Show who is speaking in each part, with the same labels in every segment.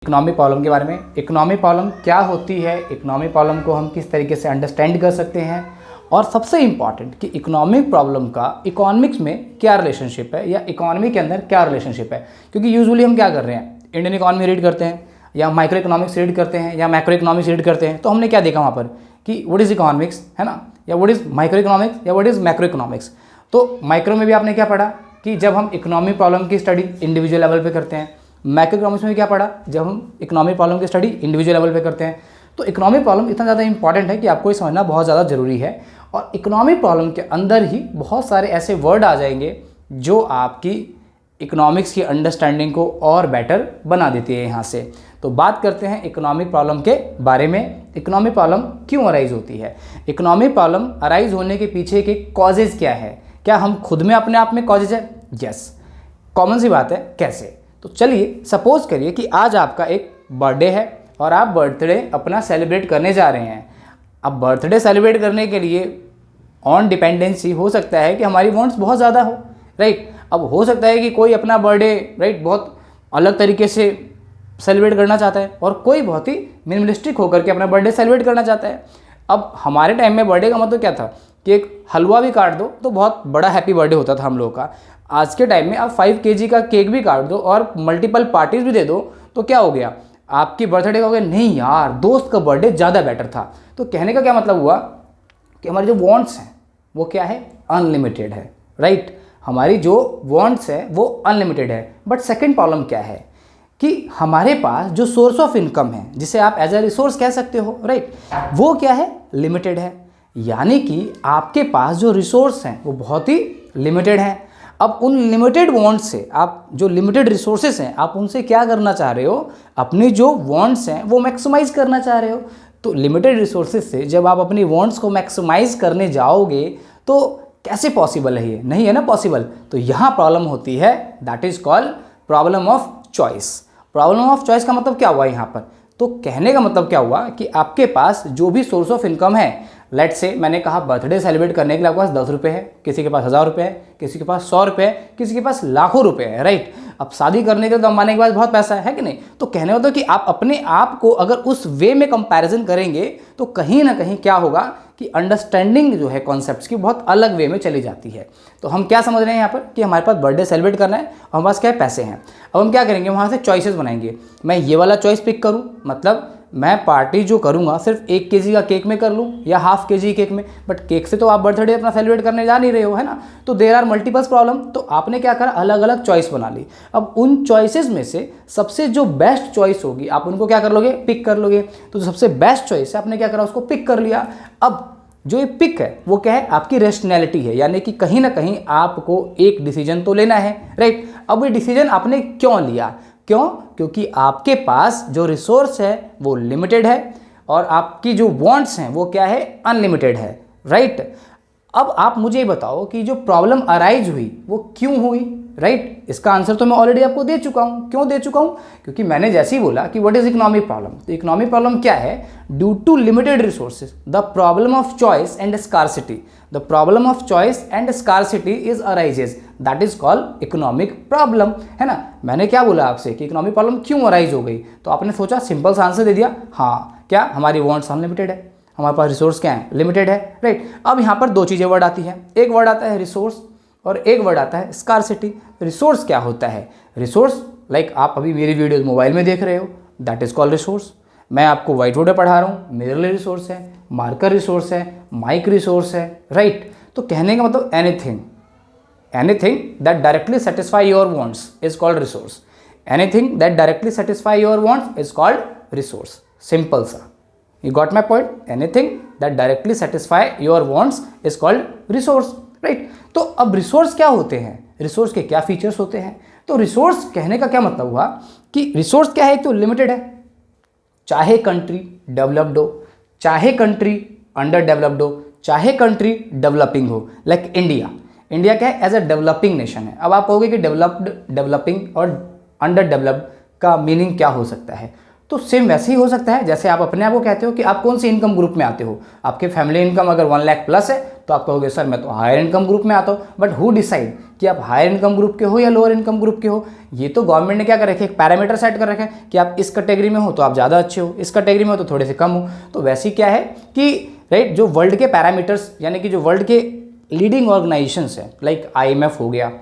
Speaker 1: Economic problem के बारे में। इकोनॉमिक प्रॉब्लम क्या होती है, इकोनॉमिक प्रॉब्लम को हम किस तरीके से अंडरस्टैंड कर सकते हैं, और सबसे इम्पॉर्टेंट कि इकोनॉमिक प्रॉब्लम का इकोनॉमिक्स में क्या रिलेशनशिप है या इकोनॉमी के अंदर क्या रिलेशनशिप है। क्योंकि यूजुअली हम क्या कर रहे हैं, इंडियन इकोनॉमी रीड करते हैं या माइक्रो इकोनॉमिक्स रीड करते हैं या मैक्रो इकोनॉमिक्स रीड करते हैं, तो हमने क्या देखा वहाँ पर कि व्हाट इज़ इकोनॉमिक्स, है ना, या व्हाट इज़ माइक्रो इकोनॉमिक्स या व्हाट इज़ मैक्रो इकोनॉमिक्स। तो माइक्रो में भी आपने क्या पढ़ा कि जब हम इकोनॉमिक प्रॉब्लम की स्टडी इंडिविजुअल लेवल पे करते हैं, मैक्रो इकोनॉमिक्स में क्या पढ़ा जब हम इकोनॉमिक प्रॉब्लम की स्टडी इंडिविजुअल लेवल पे करते हैं। तो इकोनॉमिक प्रॉब्लम इतना ज़्यादा इंपॉर्टेंट है कि आपको ये समझना बहुत ज़्यादा ज़रूरी है। और इकोनॉमिक प्रॉब्लम के अंदर ही बहुत सारे ऐसे वर्ड आ जाएंगे जो आपकी इकोनॉमिक्स की अंडरस्टैंडिंग को और बेटर बना देती है यहाँ से। तो बात करते हैं इकोनॉमिक प्रॉब्लम के बारे में। इकोनॉमिक प्रॉब्लम क्यों अराइज होती है, इकोनॉमिक प्रॉब्लम अराइज होने के पीछे के कॉजेज़ क्या है, क्या हम खुद में अपने आप में कॉजेज है? यस, कॉमन सी बात है। कैसे? तो चलिए सपोज करिए कि आज आपका एक बर्थडे है और आप बर्थडे अपना सेलिब्रेट करने जा रहे हैं। अब बर्थडे सेलिब्रेट करने के लिए ऑन डिपेंडेंसी हो सकता है कि हमारी वांट्स बहुत ज़्यादा हो, राइट। अब हो सकता है कि कोई अपना बर्थडे राइट बहुत अलग तरीके से सेलिब्रेट करना चाहता है और कोई बहुत ही मिनिमलिस्टिक होकर के अपना बर्थडे सेलिब्रेट करना चाहता है। अब हमारे टाइम में बर्थडे का मतलब क्या था कि एक हलवा भी काट दो तो बहुत बड़ा हैप्पी बर्थडे होता था हम लोगों का। आज के टाइम में आप 5 kg का केक भी काट दो और मल्टीपल पार्टीज भी दे दो तो क्या हो गया, आपकी बर्थडे का हो गया नहीं यार, दोस्त का बर्थडे ज़्यादा बेटर था। तो कहने का क्या मतलब हुआ कि हमारे जो वांट्स हैं वो क्या है, अनलिमिटेड है, राइट। हमारी जो वांट्स है वो अनलिमिटेड है। बट सेकंड प्रॉब्लम क्या है कि हमारे पास जो सोर्स ऑफ इनकम है, जिसे आप एज अ रिसोर्स कह सकते हो, राइट, वो क्या है, लिमिटेड है। यानी कि आपके पास जो रिसोर्स हैं वो बहुत ही लिमिटेड हैं। अब उन लिमिटेड वांट्स से आप जो लिमिटेड रिसोर्सेस हैं आप उनसे क्या करना चाह रहे हो, अपनी जो वांट्स हैं वो मैक्सिमाइज करना चाह रहे हो। तो लिमिटेड रिसोर्सेज से जब आप अपनी वांट्स को मैक्सिमाइज करने जाओगे तो कैसे पॉसिबल है, ये नहीं है ना पॉसिबल। तो यहाँ प्रॉब्लम होती है, that is called problem of choice. Problem of choice का मतलब क्या हुआ यहाँ पर, तो कहने का मतलब क्या हुआ कि आपके पास जो भी सोर्स ऑफ इनकम है, लेट्स से मैंने कहा बर्थडे सेलिब्रेट करने के लिए आपके पास 10 रुपये है, किसी के पास 1000 रुपये है, किसी के पास 100 रुपये है, किसी के पास लाखों रुपये है, राइट। अब शादी करने के लिए तो कमाने के बाद बहुत पैसा है कि नहीं। तो कहने का मतलब कि आप अपने आप को अगर उस वे में कंपैरिजन करेंगे तो कहीं ना कहीं क्या होगा कि अंडरस्टैंडिंग जो है कॉन्सेप्ट्स की बहुत अलग वे में चली जाती है। तो हम क्या समझ रहे हैं यहाँ पर कि हमारे पास बर्थडे सेलिब्रेट करना है और हमारे पास क्या है, पैसे हैं। अब हम क्या करेंगे, वहाँ से चॉइसेस बनाएंगे। मैं ये वाला चॉइस पिक करूँ, मतलब मैं पार्टी जो करूँगा सिर्फ 1 kg का केक में कर लूँ या ½ kg केक में। बट केक से तो आप बर्थडे अपना सेलिब्रेट करने जा नहीं रहे हो, है ना। तो देयर आर मल्टीपल्स प्रॉब्लम। तो आपने क्या करा, अलग अलग चॉइस बना ली। अब उन चॉइसेस में से सबसे जो बेस्ट चॉइस होगी आप उनको क्या कर लोगे, पिक कर लोगे। तो जो सबसे बेस्ट चॉइस है आपने क्या करा, उसको पिक कर लिया। अब जो ये पिक है वो क्या है, आपकी रेशनैलिटी है, यानी कि कहीं ना कहीं आपको एक डिसीजन तो लेना है, राइट। अब ये डिसीजन आपने क्यों लिया, क्यों, क्योंकि आपके पास जो रिसोर्स है वो लिमिटेड है और आपकी जो वांट्स हैं वो क्या है, अनलिमिटेड है, राइट। अब आप मुझे बताओ कि जो प्रॉब्लम अराइज हुई वो क्यों हुई, राइट। इसका आंसर तो मैं ऑलरेडी आपको दे चुका हूँ। क्यों दे चुका हूँ, क्योंकि मैंने जैसे ही बोला कि व्हाट इज इकोनॉमिक प्रॉब्लम, तो इकोनॉमिक प्रॉब्लम क्या है, due to limited resources the problem of choice and scarcity, the problem of choice and scarcity is arises, that is called economic problem, है ना। मैंने क्या बोला आपसे कि इकोनॉमिक प्रॉब्लम क्यों अराइज हो गई, तो आपने सोचा सिंपल सा आंसर दे दिया, हाँ, क्या हमारी वांट्स अनलिमिटेड है, हमारे पास रिसोर्स क्या है, लिमिटेड है, राइट। अब यहाँ पर दो चीज़ें वर्ड आती हैं, एक वर्ड आता है रिसोर्स और एक वर्ड आता है स्कार्सिटी। रिसोर्स क्या होता है, रिसोर्स लाइक आप अभी मेरी वीडियोस मोबाइल में देख रहे हो, दैट इज कॉल्ड रिसोर्स। मैं आपको व्हाइट बोर्ड पे पढ़ा रहा हूँ, मेरे लिए रिसोर्स है, मार्कर रिसोर्स है, माइक रिसोर्स है, राइट। तो कहने का मतलब anything that directly satisfy your wants is called resource. Anything that directly satisfy your wants is called resource. Simple सा, you got my point. Anything that directly satisfy your wants is called resource, right. तो अब resource क्या होते हैं, resource के क्या features होते हैं। तो रिसोर्स कहने का क्या मतलब हुआ कि रिसोर्स क्या है, तो लिमिटेड है, चाहे कंट्री डेवलप्ड हो, चाहे कंट्री अंडर डेवलप्ड हो, चाहे कंट्री डेवलपिंग हो, लाइक इंडिया क्या है, एज अ डेवलपिंग नेशन है। अब आप कहोगे कि डेवलप्ड, डेवलपिंग और अंडर डेवलप्ड का मीनिंग क्या हो सकता है, तो सेम वैसे ही हो सकता है जैसे आप अपने आप को कहते हो कि आप कौन सी इनकम ग्रुप में आते हो। आपके फैमिली इनकम अगर 1 लाख प्लस है तो आप कहोगे सर मैं तो हायर इनकम ग्रुप में आता हूँ, बट हु डिसाइड कि आप हायर इनकम ग्रुप के हो या लोअर इनकम ग्रुप के हो? ये तो गवर्नमेंट ने क्या कर रखे, एक पैरामीटर सेट कर रखे हैं कि आप इस कैटेगरी में हो तो आप ज़्यादा अच्छे हो, इस कैटेगरी में हो तो थोड़े से कम हो। तो वैसे ही क्या है कि राइट, जो वर्ल्ड के पैरामीटर्स यानी कि जो वर्ल्ड के लीडिंग ऑर्गेनाइजेशंस हैं, लाइक IMF हो गया,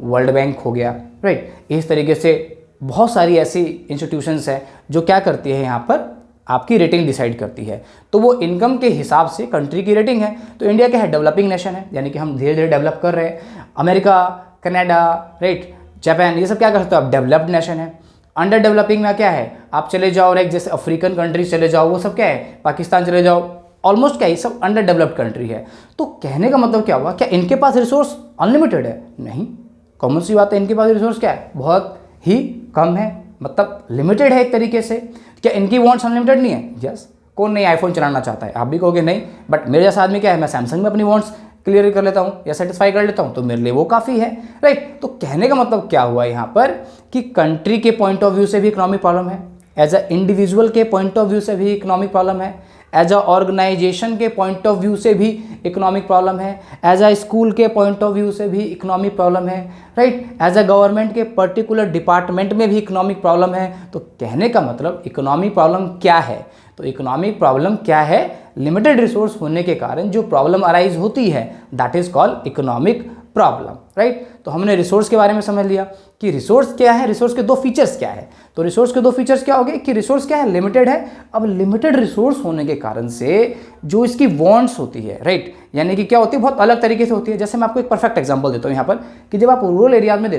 Speaker 1: वर्ल्ड बैंक हो गया, राइट, इस तरीके से बहुत सारी ऐसी इंस्टीट्यूशंस हैं जो क्या करती है, यहाँ पर आपकी रेटिंग डिसाइड करती है। तो वो इनकम के हिसाब से कंट्री की रेटिंग है। तो इंडिया क्या है, डेवलपिंग नेशन है, यानी कि हम धीरे धीरे डेवलप कर रहे हैं। अमेरिका, कनाडा, राइट, जापान, ये सब क्या कर सकते हो आप, डेवलप्ड नेशन है। अंडर डेवलपिंग में क्या है, आप चले जाओ राइट, जैसे अफ्रीकन कंट्रीज चले जाओ, वो सब क्या है, पाकिस्तान चले जाओ, ऑलमोस्ट क्या है, सब अंडर डेवलप्ड कंट्री है। तो कहने का मतलब क्या हुआ, क्या इनके पास रिसोर्स अनलिमिटेड है? नहीं, कॉमन सी बात है, इनके पास रिसोर्स क्या है, बहुत ही कम है, मतलब लिमिटेड है एक तरीके से। क्या इनकी वांट्स अनलिमिटेड नहीं है? यस, कौन नहीं आईफोन चलाना चाहता है? आप भी कहोगे नहीं, बट मेरे जैसा आदमी क्या है, मैं सैमसंग में अपनी वांट्स क्लियर कर लेता हूँ या सेटिस्फाई कर लेता हूँ, तो मेरे लिए वो काफ़ी है, राइट। तो कहने का मतलब क्या हुआ यहाँ पर कि कंट्री के पॉइंट ऑफ व्यू से भी इकोनॉमिक प्रॉब्लम है, एज अ इंडिविजुअल के पॉइंट ऑफ व्यू से भी इकोनॉमिक प्रॉब्लम है, एज अ ऑर्गेनाइजेशन के पॉइंट ऑफ व्यू से भी इकोनॉमिक प्रॉब्लम है, एज अ स्कूल के पॉइंट ऑफ व्यू से भी इकोनॉमिक प्रॉब्लम है, राइट, एज अ गवर्नमेंट के पर्टिकुलर डिपार्टमेंट में भी इकोनॉमिक प्रॉब्लम है। तो कहने का मतलब इकोनॉमिक प्रॉब्लम क्या है, तो इकोनॉमिक प्रॉब्लम क्या है, लिमिटेड रिसोर्स होने के कारण जो प्रॉब्लम अराइज होती है, that is called economic problem, right. तो हमने रिसोर्स के बारे में समझ लिया कि रिसोर्स क्या है, रिसोर्स के दो फीचर्स क्या है। तो रिसोर्स के दो फीचर्स क्या हो गए कि रिसोर्स क्या है, लिमिटेड है। अब लिमिटेड रिसोर्स होने के कारण से जो इसकी वांट्स होती है, राइट, यानी कि क्या होती है, बहुत अलग तरीके से होती है। जैसे मैं आपको एक परफेक्ट एग्जांपल देता हूँ यहाँ पर कि जब आप रूरल एरिया में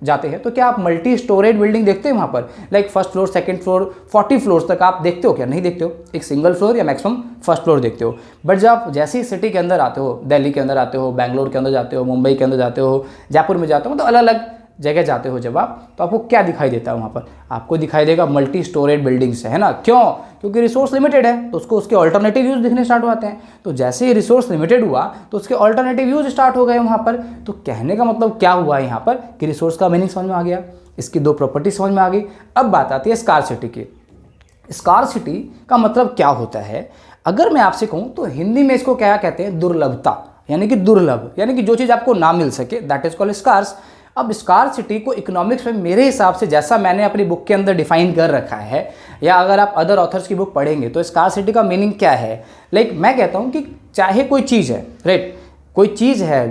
Speaker 1: जाते हैं तो क्या आप मल्टी स्टोरेज बिल्डिंग देखते हैं वहाँ पर, like first floor, second floor, 40 floors तक आप देखते हो क्या? नहीं देखते हो, एक सिंगल फ्लोर या मैक्सिमम फर्स्ट फ्लोर देखते हो। बट जब आप जैसे ही सिटी के अंदर आते हो, दिल्ली के अंदर आते हो, बैंगलोर के अंदर जाते हो, मुंबई के अंदर जाते हो, जयपुर में जाते हो, तो अलग अलग जगह जाते हो जब आप, तो आपको क्या दिखाई देता है वहाँ पर? आपको दिखाई देगा मल्टी स्टोरेज बिल्डिंग्स है ना। क्यों? क्योंकि रिसोर्स लिमिटेड है, तो उसको उसके ऑल्टरनेटिव यूज दिखने स्टार्ट होते हैं। तो जैसे ही रिसोर्स लिमिटेड हुआ तो उसके ऑल्टरनेटिव यूज स्टार्ट हो गए वहाँ पर। तो कहने का मतलब क्या हुआ है यहाँ पर कि रिसोर्स का मीनिंग समझ में आ गया, इसकी दो प्रॉपर्टी समझ में आ गई। अब बात आती है स्कार्सिटी की। स्कार्सिटी का मतलब क्या होता है? अगर मैं आपसे कहूँ तो हिंदी में इसको क्या कहते हैं, दुर्लभता, यानी कि दुर्लभ, यानी कि जो चीज़ आपको ना मिल सके, दैट इज कॉल्ड स्कार्स। अब स्कार्सिटी को इकोनॉमिक्स में मेरे हिसाब से, जैसा मैंने अपनी बुक के अंदर डिफाइन कर रखा है, या अगर आप अदर ऑथर्स की बुक पढ़ेंगे तो स्कार्सिटी का मीनिंग क्या है, लाइक मैं कहता हूँ कि चाहे कोई चीज़ है, राइट, कोई चीज़ है,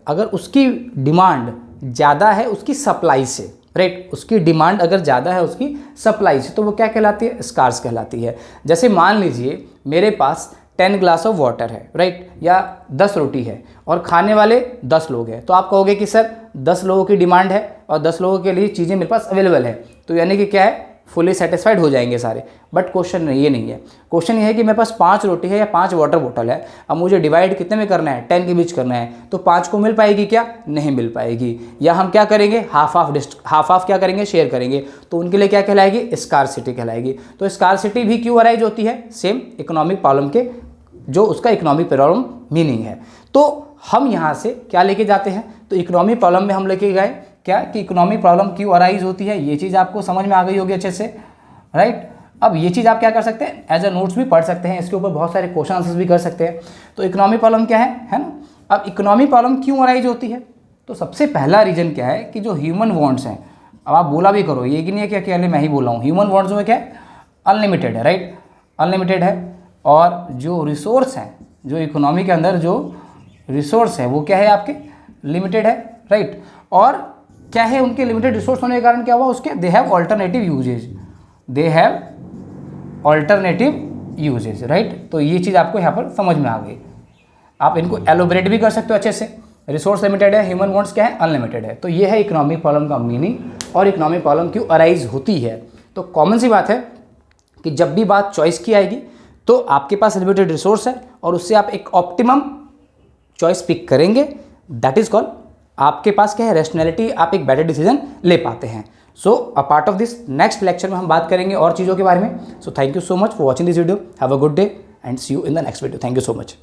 Speaker 1: अगर उसकी डिमांड ज़्यादा है उसकी सप्लाई से, राइट, उसकी डिमांड अगर ज़्यादा है उसकी सप्लाई से, तो वो क्या कहलाती है, स्कार्स कहलाती है। जैसे मान लीजिए मेरे पास 10 ग्लास ऑफ वाटर है, राइट, या 10 रोटी है और खाने वाले 10 लोग हैं, तो आप कहोगे कि सर 10 लोगों की डिमांड है और 10 लोगों के लिए चीज़ें मेरे पास अवेलेबल है, तो यानी कि क्या है, फुली सेटिस्फाइड हो जाएंगे सारे। बट क्वेश्चन ये नहीं है, क्वेश्चन ये है कि मेरे पास 5 रोटी है या 5 वाटर बोतल है, अब मुझे डिवाइड कितने में करना है, 10 के बीच करना है, तो 5 को मिल पाएगी क्या? नहीं मिल पाएगी। या हम क्या करेंगे, हाफ क्या करेंगे, शेयर करेंगे, तो उनके लिए क्या कहलाएगी, स्कार्सिटी कहलाएगी। तो स्कार्सिटी भी क्यों अराइज होती है, सेम इकोनॉमिक प्रॉब्लम के जो उसका इकोनॉमिक प्रॉब्लम मीनिंग है। तो हम यहाँ से क्या लेके जाते हैं, तो इकोनॉमिक प्रॉब्लम में हम लेके गए क्या कि इकोनॉमिक प्रॉब्लम क्यों अराइज होती है, ये चीज़ आपको समझ में आ गई होगी अच्छे से, राइट। अब ये चीज़ आप क्या कर सकते हैं, एज अ नोट्स भी पढ़ सकते हैं, इसके ऊपर बहुत सारे क्वेश्चन आंसर्स भी कर सकते हैं। तो इकोनॉमिक प्रॉब्लम क्या है ना। अब इकोनॉमिक प्रॉब्लम क्यों अराइज होती है, तो सबसे पहला रीजन क्या है कि जो ह्यूमन वांट्स हैं, अब आप बोला भी करो, ये कि नहीं है कि अकेले मैं ही बोल रहा हूँ, ह्यूमन वांट्स में क्या है, अनलिमिटेड है, राइट, अनलिमिटेड है। और जो रिसोर्स हैं, जो इकोनॉमी के अंदर जो रिसोर्स है वो क्या है, आपके लिमिटेड है, राइट। और क्या है, उनके लिमिटेड रिसोर्स होने के कारण क्या हुआ, उसके they have alternative uses, right. तो ये चीज़ आपको यहाँ पर समझ में आ गई। आप इनको एलोबरेट भी कर सकते हो अच्छे से। रिसोर्स लिमिटेड है, ह्यूमन वांट्स क्या है, अनलिमिटेड है। तो ये है इकोनॉमिक प्रॉब्लम का मीनिंग और इकोनॉमिक प्रॉब्लम क्यों अराइज होती है। तो कॉमन सी बात है कि जब भी बात चॉइस की आएगी तो आपके पास लिमिटेड रिसोर्स है और उससे आप एक ऑप्टिमम चॉइस पिक करेंगे, दैट इज कॉल्ड, आपके पास क्या है, रैशनैलिटी, आप एक बेटर डिसीजन ले पाते हैं। So a part of this next lecture में हम बात करेंगे और चीज़ों के बारे में। So thank you so much for watching this video, have a good day and see you in the next video. Thank you so much.